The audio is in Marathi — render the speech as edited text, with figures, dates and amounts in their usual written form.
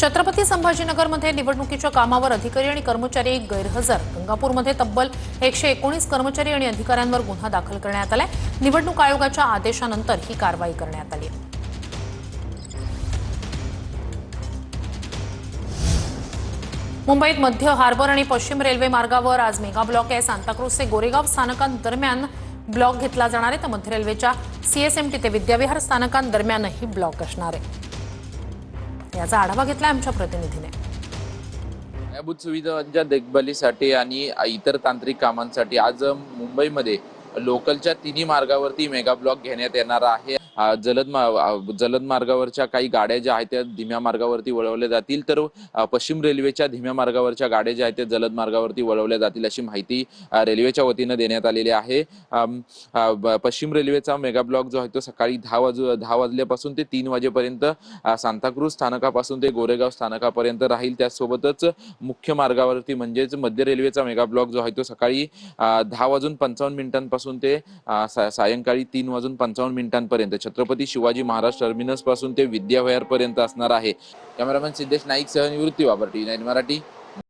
छत्रपती संभाजीनगरमध्ये निवडणुकीच्या कामावर अधिकारी आणि कर्मचारी गैरहजर। गंगापूरमध्ये तब्बल 119 कर्मचारी आणि अधिकाऱ्यांवर गुन्हा दाखल करण्यात आलाय। निवडणूक आयोगाच्या आदेशानंतर ही कारवाई करण्यात आली आहे। मुंबईत मध्य हार्बर आणि पश्चिम रेल्वे मार्गावर आज मेगा ब्लॉक आहे। सांताक्रूज ते गोरेगाव स्थानकांदरम्यान ब्लॉक घेतला जाणार आहे, तर मध्य रेल्वेच्या सीएसएमटी ते विद्याविहार स्थानकांदरम्यानही ब्लॉक असणार आहे। याचा आढावा घेतला आमच्या प्रतिनिधीने। पायाभूत सुविधांच्या देखभालीसाठी आणि इतर तांत्रिक कामांसाठी आज मुंबईमध्ये लोकलच्या तिन्ही मार्गावरती मेगा ब्लॉक घेण्यात येणार आहे। जलद मार्गावरच्या काही गाड्या ज्या आहेत त्या धीम्या मार्गावरती वळवल्या जातील, तर पश्चिम रेल्वेच्या धीम्या मार्गावरच्या गाड्या ज्या आहेत त्या जलद मार्गावरती वळवल्या जातील अशी माहिती रेल्वेच्या वतीनं देण्यात आलेली आहे। पश्चिम रेल्वेचा मेगा ब्लॉक जो आहे तो सकाळी 10 वाजल्यापासून ते 3 वाजेपर्यंत सांताक्रूज स्थानकापासून ते गोरेगाव स्थानकापर्यंत राहील। त्यासोबतच मुख्य मार्गावरती म्हणजेच मध्य रेल्वेचा मेगा ब्लॉक जो आहे तो सकाळी 10:55 ते सायंकाळी 3:55 छत्रपती शिवाजी महाराज टर्मिनस पासून ते विद्याविहार पर्यंत असणार आहे। कॅमेरामॅन सिद्धेश नाईक सह निवृत्ती वापर, टी9 मराठी।